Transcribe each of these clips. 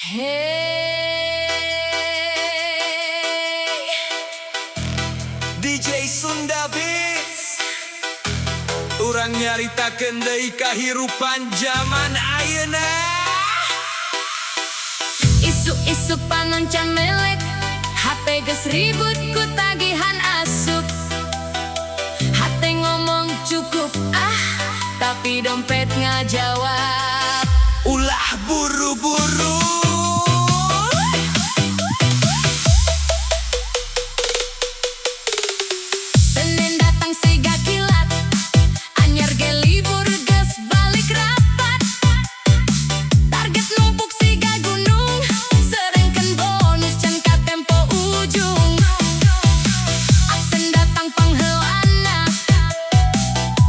Hey, DJ Sunda Beats, urang nyaritakeun deui kahirupan zaman ayeuna. isuk-isuk panoncan melek, HP geus ribut ku tagihan asup. Hate ngomong cukup tapi dompet ngajawab. Ulah buru-buru, Senin datang siga kilat, anyar ge libur geus balik rapat. Target numpuk siga gunung, serengkeun bonus can ka tempo ujung. Absen datang pangheulana,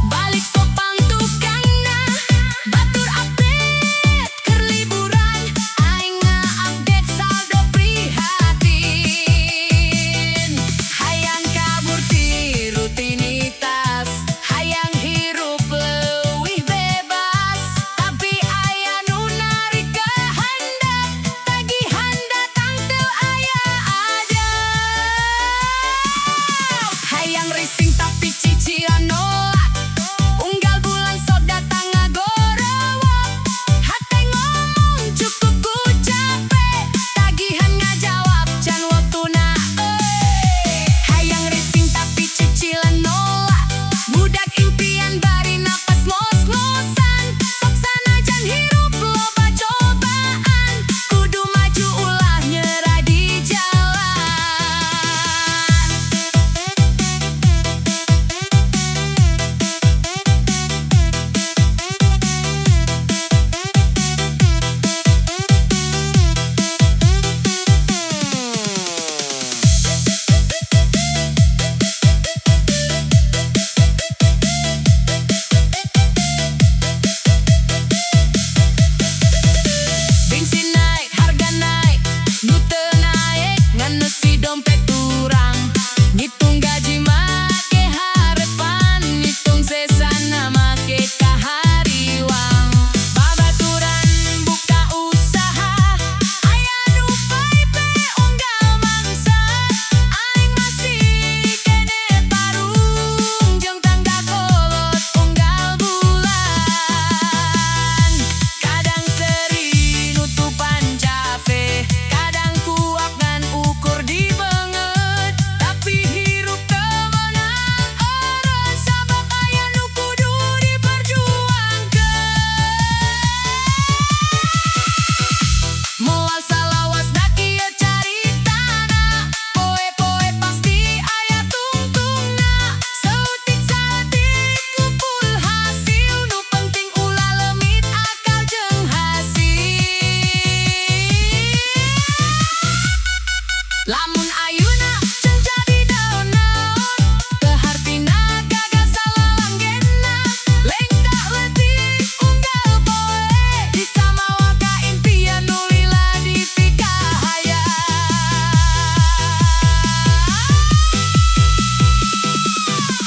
balik sopang tukangna. Batur update keur liburan, aing update saldo prihatin. Hayang kabur ti rutinitas, hayang hirup leuwih bebas. Tapi aya nu narik kehendak, tagihan datang teu aya adab. Hayang racing tapi cicilan nolak, unggal bulan sok datang ngagorowok. Hate ngomong cukup ku capek, tagihan ngajawab can waktuna euy. Hayang racing tapi cicilan nolak, budak impian bari napas ngos-ngosan. Sok sanajan hirup loba cobaan, kudu maju ulah nyerah di jalan. Bensin naik, harga naik, nu teu naek ngana si dompet urang. Ngitung gaji make harepan, ngitung sesana make kahariwang. Babaturan buka usaha, aya nu VP unggal mangsa. Aing masih kene parung, jeung tangga kolot unggal bulan. Kadang seri nutupan cafe, kadang kuak ngan ukur dibeungeut. Tapi hirup teu meunang eureun, sabab aya nu kudu diperjuangkeun. Moal salawas da kieu caritana, poe-poe pasti aya tungtungna. Saeutik-saeutik kumpul hasil, nu penting ulah leumit akal jeung hasil. Lamun ayeuna can jadi daun-daun, teu hartina gagal salalanggena. Lengka leutik unggal poe, disamawa ka impian nu lila dipikahayang.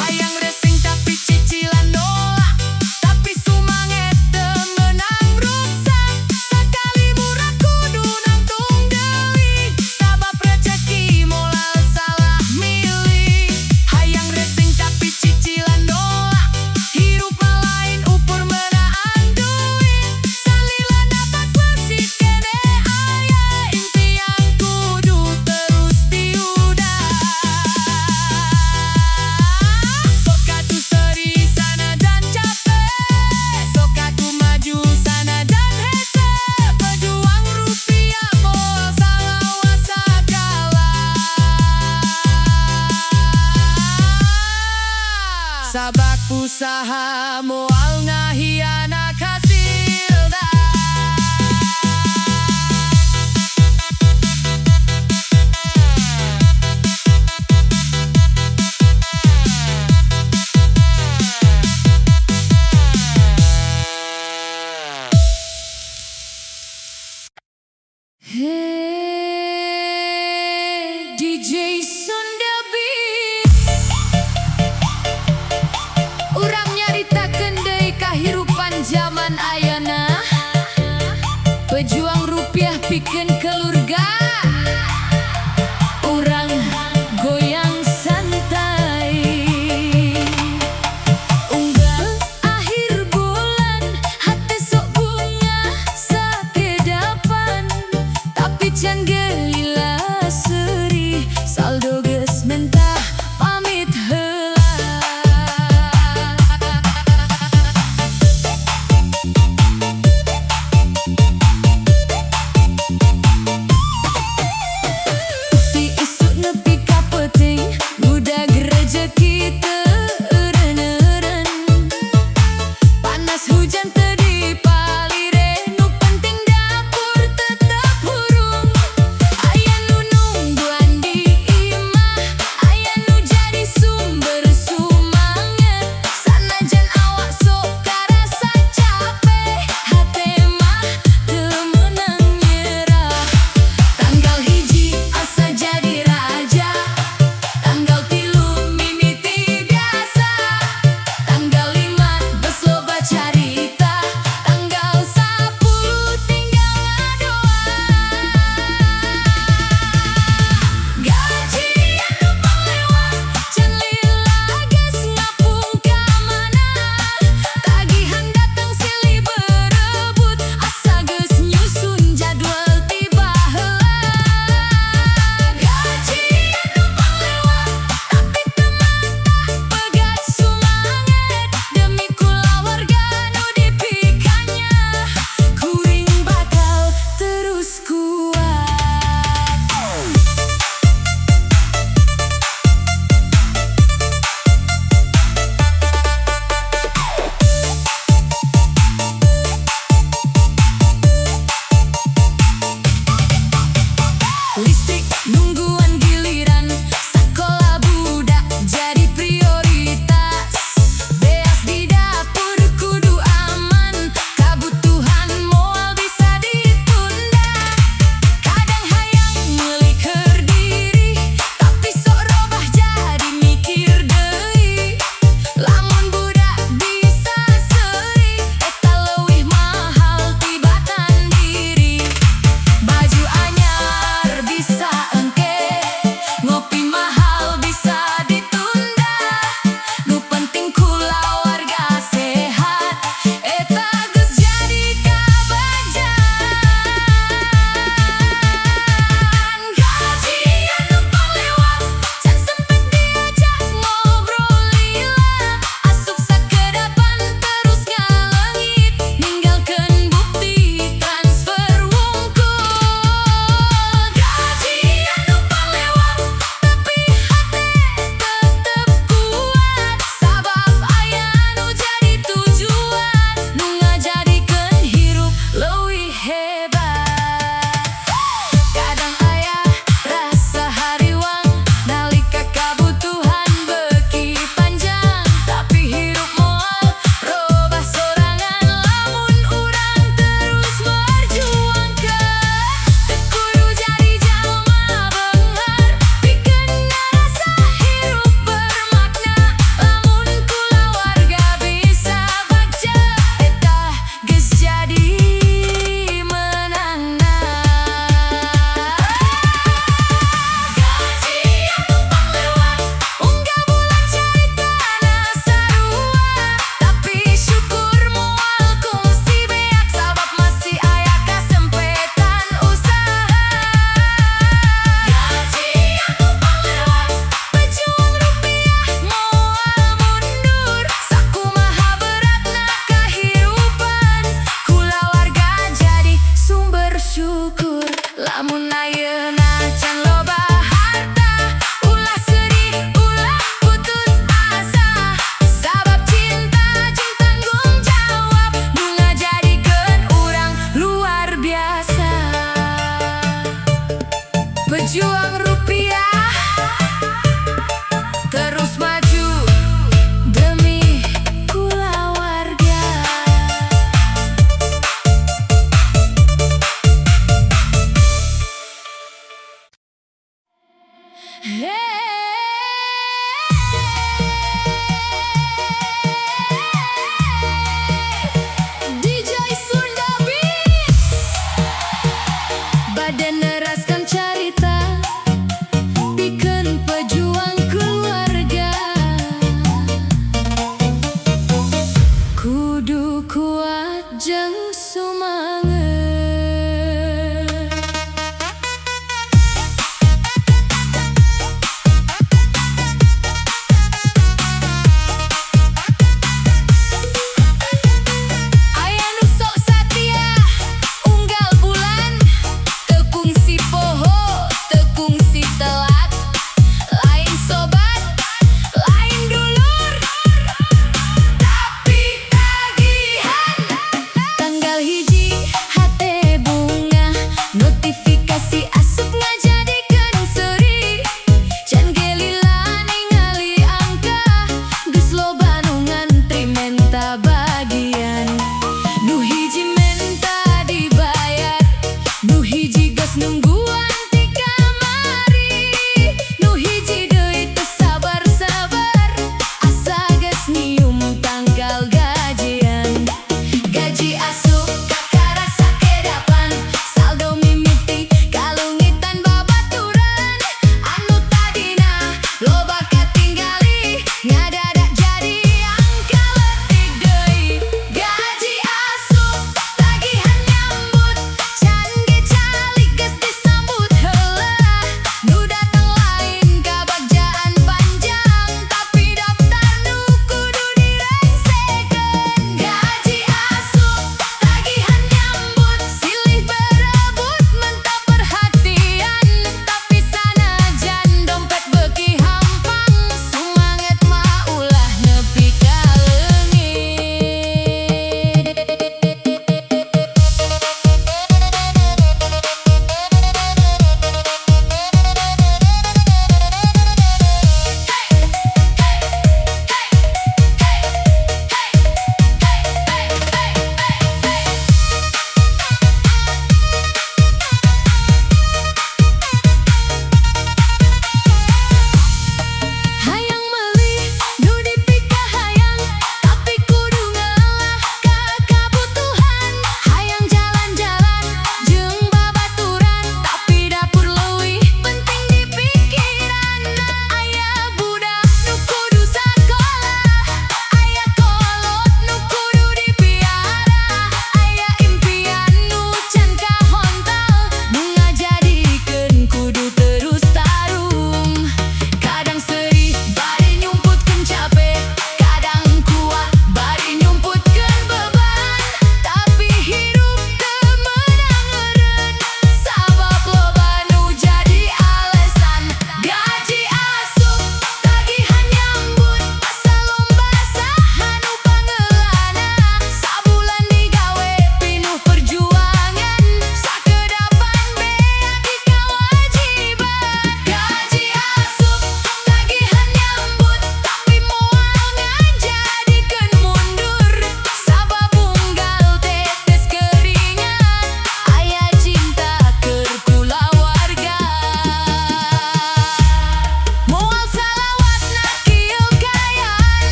Hayang racing tapi cicilan nolak, tapi sumanget teu meunang ruksak. Sakali murah kudu nangtung deui, sabab rezeki moal salah milih. Hayang racing tapi cicilan nolak, hirup mah lain ukur meunaan duit. Salila napas leusit kene aya, impian kudu terus diudah. Sok atuh seuri sanajan capek, sok atuh maju sanajan hese. Pejuang rupiah moal salawas sakala, sabak usaha moal ngahianat hasilna. Hey, DJ Sunda Beats, urang nyaritakeun deui kahirupan zaman ayeuna. Pejuang rupiah rupiah pikeun keluarga. Urang goyang santai. Unggal akhir bulan, hati sok bunga sakedapan. Tapi can gelila seuri, saldo geus mentah pamit heula. Ti isu nepi ka peuting, ngudag rejeki teu eureun-eureun. Panas hujan teu dipalire, nu penting dapur tetep hurung. Aya nu nungguan di imah, aya nu jadi sumber sumanget. Sanajan awak sok karasa capek, hate mah teu meunang nyerah. Tanggal hiji asa jadi raja, tanggal 3 mimiti biasa, tanggal 5 geus loba carita, tanggal 10 tinggal ngadoa. Gajian numpang lewat, can lila geus ngapung ka mana. Tagihan datang silih berebut, asa geus nyusun jadwal tiba heula. Gajian numpang lewat, tapi teu mata pegat sumanget. Demi kulawarga nu dipikanya, kuring bakal terus kuat. Listrik nungguan giliran, sakola budak jadi prioritas. Beas di dapur kudu aman, kabutuhan moal bisa ditunda. Kadang hayang meuli keur diri, tapi sok robah jadi mikir deui. Lamun budak bisa seuri, eta leuwih mahal tibatan diri. Baju anyar bisa engke, ngopi mahal bisa ditunda. Nu penting kulawarga sehat, eta geus jadi kabajaan. Gajian numpang lewat, can sempet diajak ngobrol lila. Asup sakedapan terus ngalengit, ninggalkeun bukti transfer wungkul. Gajian numpang lewat, tapi hate tetep kuat. Sabab aya nu jadi tujuan, nu ngajadikeun hirup leuwih hebat. Kadang aya rasa hariwang, nalika kabutuhan beuki panjang. Tapi hirup moal robah sorangan, lamun urang terus merjuangkeun. Teu kudu jadi jalma beunghar, pikeun ngarasa hirup bermakna. Lamun kulawarga bisa bagja, eta geus jadi menangna. Gajian numpang lewat, unggah bulan caritana sarua. Tapi syukur moal kungsi beak, sabab masih aya kasempetan usaha. Gajian numpang lewat, pejuang rupiah moal mundur. Sakumaha beratna kahirupan, kulawarga jadi sumber syukur. Lamun ayeuna can loba harta, ulah sedih, ulah putus asa. Sabab cinta jeung tanggung jawab, nu ngajadikeun urang luar biasa. Pejuang rupiah terus maju demi kulawarga. DJ Sunda Beats.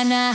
Hana